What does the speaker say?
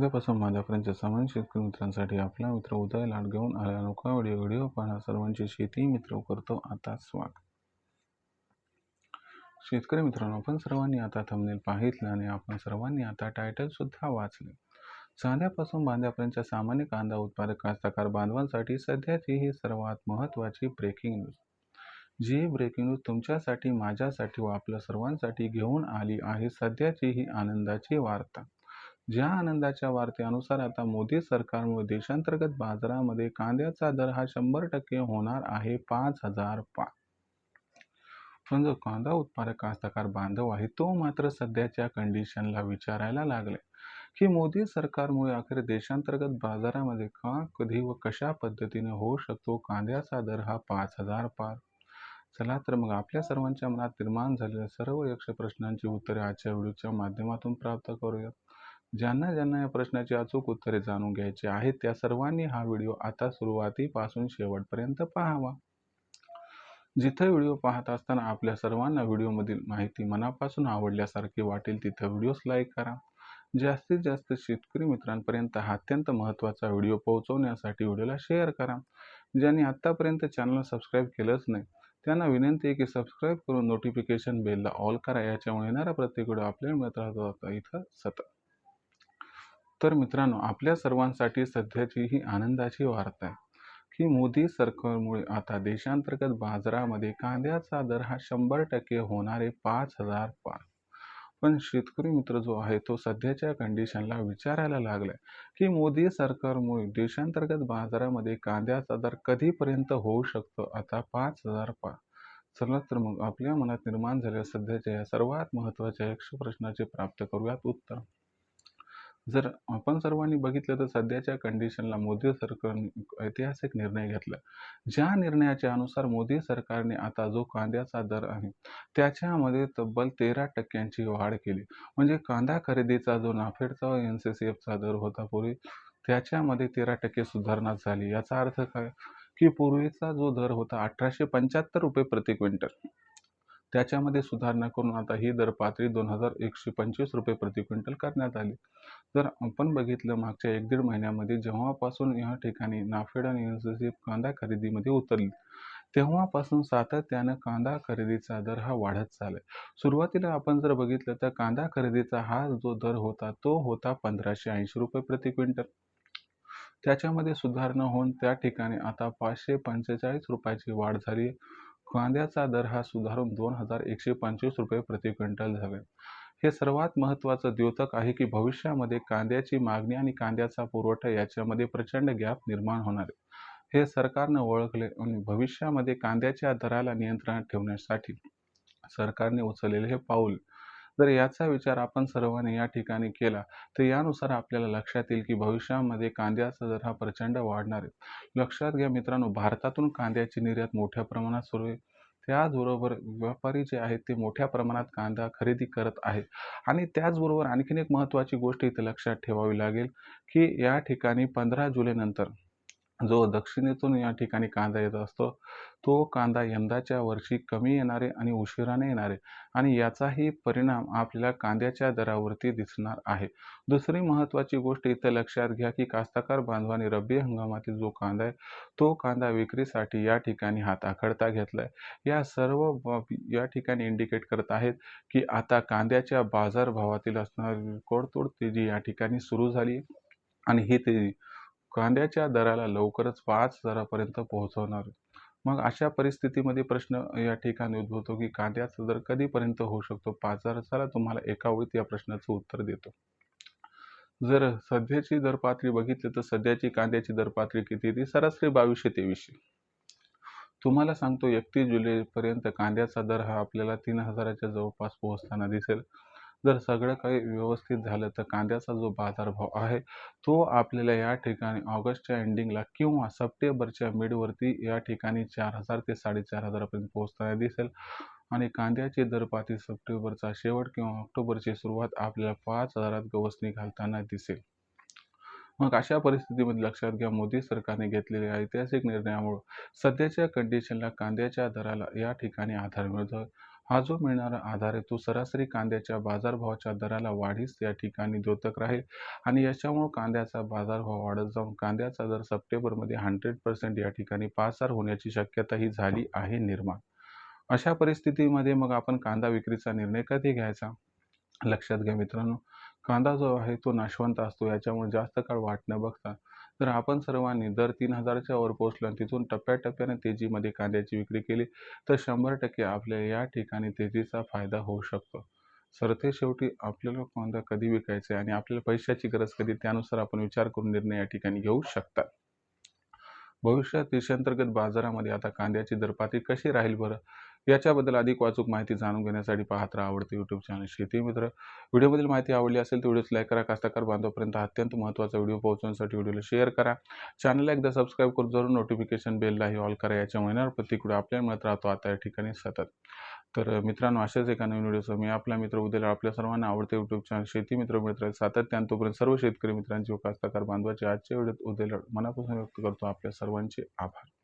कांद्यापासून बांधापर्यंत सामान्य शेतकरी मित्रांसाठी आपला मित्र उदय लाड घेऊन आला अनोखा व्हिडिओ पाहणार सर्वांचे शेती मित्र करतो आता स्वागत। शेतकरी मित्रांनो, आपण सर्वांनी आता थंबनेल पाहितले आणि आपण सर्वांनी आता टायटल सुद्धा वाचले। चांद्यापासून बांधापर्यंत सामान्य कांदा उत्पादक कास्तकार बांधवांसाठी सध्याची ही सर्वात महत्त्वाची ब्रेकिंग न्यूज। जी ब्रेकिंग न्यूज तुमच्यासाठी, माझ्यासाठी व आपल्या सर्वांसाठी घेऊन आली आहे सध्याची ही आनंदाची वार्ता। ज्या आनंदाच्या वार्तेनुसार आता मोदी सरकारमुळे देशांतर्गत बाजारामध्ये कांद्याचा दर हा 100% होणार आहे 5,000 पार। पण जो कांदा उत्पादक कास्तकार बांधव आहे तो मात्र सध्याच्या कंडिशनला विचारायला लागले की मोदी सरकारमुळे अखेर देशांतर्गत बाजारामध्ये का, कधी व कशा पद्धतीने होऊ शकतो कांद्याचा दर हा 5,000 पार। चला तर मग आपल्या सर्वांच्या मनात निर्माण झालेल्या सर्व यक्ष प्रश्नांची उत्तरे आजच्या व्हिडिओच्या माध्यमातून प्राप्त करूयात। ज्यांना ज्यांना या प्रश्नाची अचूक उत्तरे जाणून घ्यायची आहेत त्या सर्वांनी हा व्हिडिओ आता सुरुवातीपासून शेवटपर्यंत पाहावा। जिथे व्हिडिओ पाहत असताना आपल्या सर्वांना व्हिडिओमधील माहिती मनापासून आवडल्यासारखी वाटेल तिथे व्हिडिओस लाईक करा। जास्तीत जास्त शेतकरी मित्रांपर्यंत हा अत्यंत महत्त्वाचा व्हिडिओ पोहोचवण्यासाठी व्हिडिओला शेअर करा। ज्यांनी आत्तापर्यंत चॅनल सबस्क्राईब केलंच नाही त्यांना विनंती आहे की सबस्क्राईब करून नोटिफिकेशन बेलला ऑल करा, याच्यामुळे येणारा प्रत्येक व्हिडिओ आपल्याला मिळत राहतो इथं सतत। तर मित्रांनो, आपल्या सर्वांसाठी सध्याची ही आनंदाची वार्ता आहे की मोदी सरकारमुळे आता देशांतर्गत बाजारामध्ये कांद्याचा दर हा 100% होणारे 5,000 पार। पण शेतकरी मित्र जो आहे तो सध्याच्या कंडिशनला विचारायला लागलाय की मोदी सरकारमुळे देशांतर्गत बाजारामध्ये कांद्याचा दर कधीपर्यंत होऊ शकतो आता 5,000 पार। चला तर मग आपल्या मनात निर्माण झालेल्या सध्याच्या या सर्वात महत्त्वाच्या यक्ष प्रश्नाचे प्राप्त करूयात उत्तर। जर आपण सर्वांनी बघितलं तर सध्याच्या कंडिशनला मोदी सरकारने ऐतिहासिक निर्णय घेतला। ज्या निर्णयाच्या अनुसार मोदी सरकारने आता जो कांद्याचा दर आहे त्याच्यामध्ये तब्बल 13% वाढ केली। म्हणजे कांदा खरेदीचा जो नाफेडचा NCCFचा दर होता पूर्वी त्याच्यामध्ये 13% सुधारणा झाली। याचा अर्थ काय की पूर्वीचा जो दर होता 1875 रुपये प्रति क्विंटल त्याच्यामध्ये सुधारणा करून आता ही दर पातळी 2,125 रुपये प्रति क्विंटल करण्यात आली। जर आपण बघितलं मागच्या 1-1.5 महिन्यामध्ये जेव्हापासून या ठिकाणी नाफेड आणि NCCF कांदा खरेदीमध्ये उतरली तेव्हापासून सातत्यानं कांदा खरेदीचा दर हा वाढत चाललाय। सुरुवातीला आपण जर बघितलं तर कांदा खरेदीचा हा जो दर होता तो होता 1,580 रुपये प्रति क्विंटल। त्याच्यामध्ये सुधारणा होऊन त्या ठिकाणी आता 545 रुपयाची वाढ झाली। कांद्याचा दर हा सुधारून 2,125 रुपये प्रति क्विंटल झाले। हे सर्वात महत्त्वाचं द्योतक आहे की भविष्यामध्ये कांद्याची मागणी आणि कांद्याचा पुरवठा याच्यामध्ये प्रचंड गॅप निर्माण होणार आहे। हे सरकारनं ओळखले आणि भविष्यामध्ये कांद्याच्या दराला नियंत्रणात ठेवण्यासाठी सरकारने उचललेले हे पाऊल। जर याचा विचार आपण सर्वांनी या ठिकाणी केला तर यानुसार आपल्याला लक्षात येईल की भविष्यामध्ये कांद्याचा दर हा प्रचंड वाढणार आहे। लक्षात घ्या मित्रांनो, भारतातून कांद्याची निर्यात मोठ्या प्रमाणात सुरू आहे। त्याचबरोबर व्यापारी जे आहेत ते मोठ्या प्रमाणात कांदा खरेदी करत आहेत। आणि त्याचबरोबर आणखीन एक महत्त्वाची गोष्ट इथे लक्षात ठेवावी लागेल की या ठिकाणी 15 जुलैनंतर जो दक्षिणेतून या ठिकाणी कांदा येत असतो तो कांदा यंदाच्या वर्षी कमी येणारे आणि उशिराने येणारे आणि याचाही परिणाम आपल्याला कांद्याच्या दरावरती दिसणार आहे। दुसरी महत्त्वाची गोष्ट इथं लक्षात घ्या की कास्तकार बांधवांनी रब्बी हंगामातील जो कांदा आहे तो कांदा विक्रीसाठी या ठिकाणी हाताखडता घेतलाय। या सर्व बाबी या ठिकाणी इंडिकेट करत आहेत की आता कांद्याच्या बाजारभावातील असणारी तोडतोड तेजी या ठिकाणी सुरू झाली आणि ही तेजी कांद्याच्या दराला लवकरच 5,000 पर्यंत पोहोचवणार। मग अशा परिस्थितीमध्ये प्रश्न या ठिकाणी उद्भवतो की कांद्याचा दर कधीपर्यंत होऊ शकतो 5,000। चला तुम्हाला एका ओळीत या प्रश्नाचं उत्तर देतो। जर सध्याची दर पातळी बघितली तर सध्याची कांद्याची दर पातळी किती ती सरासरी 2200-2300। तुम्हाला सांगतो 31 जुलैपर्यंत कांद्याचा दर हा आपल्याला 3,000च्या जवळपास पोहोचताना दिसेल। जर सगळं काही व्यवस्थित झालं तर कांद्याचा जो बाजारभाव आहे तो आपल्याला या ठिकाणी ऑगस्टच्या एंडिंगला किंवा सप्टेंबरच्या मिडवरती या ठिकाणी 4,000 ते 4,500 पर्यंत पोहोचताना दिसेल आणि कांद्याची दर पातळी सप्टेंबरचा शेवट किंवा ऑक्टोबरची सुरुवात आपल्याला 5,000 गवसणी घालताना दिसेल। मग अशा परिस्थितीमध्ये लक्षात घ्या मोदी सरकारने घेतलेल्या ऐतिहासिक निर्णयामुळे सध्याच्या कंडिशनला कांद्याच्या दराला या ठिकाणी आधार मिळतो हा जो मिळणारा आधार आहे तो सरासरी कांद्याच्या बाजारभावाच्या दराला वाढीस या ठिकाणी द्योतक राहील आणि याच्यामुळं कांद्याचा बाजारभाव वाढत जाऊन कांद्याचा दर सप्टेंबरमध्ये 100% या ठिकाणी पाचार होण्याची शक्यताही झाली आहे निर्माण. अशा परिस्थितीमध्ये मग आपण कांदा विक्रीचा निर्णय कधी घ्यायचा? लक्षात घ्या मित्रांनो, कांदा जो आहे तो नाशवंत असतो. याच्यामुळे जास्त काळ वाट न बघता जर आपण सर्वांनी दर 3,000च्या वर पोहोचलो आणि तिथून टप्प्याटप्प्याने तेजीमध्ये कांद्याची विक्री केली, तर 100% आपल्याला या ठिकाणी तेजीचा फायदा होऊ शकतो. सरतेशेवटी आपल्याला कांदा कधी विकायचा आहे आणि आपल्याला पैशाची गरज कधी, त्यानुसार आपण विचार करून निर्णय या ठिकाणी घेऊ शकता. भविष्यात देशांतर्गत बाजारामध्ये आता कांद्याची दरपातळी कशी राहील बरं? याच्याबद्दल अधिक अचूक माहिती जाणून घेण्यासाठी पाहत राहा आवडते यूट्यूब चॅनल शेती मित्र. व्हिडिओमधील माहिती आवडली असेल तर व्हिडिओच लाईक करा. कास्तकार बांधवापर्यंत अत्यंत महत्त्वाचा व्हिडिओ पोहोचवण्यासाठी व्हिडिओला शेअर करा. चॅनलला एकदा सबस्क्राईब करून जरूर नोटिफिकेशन बेललाही ऑल करा. याच्या महिन्यावर प्रतिक्रिया आपल्याला मिळत राहतो आता या ठिकाणी सतत. तर मित्रांनो, अशाच एका नवीन व्हिडिओसह मी आपला मित्र उद्याला आपल्या सर्वांना आवडते यूट्यूब चॅनल शेती मित्र मिळत राहील सातत्याने. तोपर्यंत सर्व शेतकरी मित्रांची व कास्तकार बांधवाचे आजच्या व्हिडिओत उद्याला मनापासून व्यक्त करतो आपल्या सर्वांचे आभार.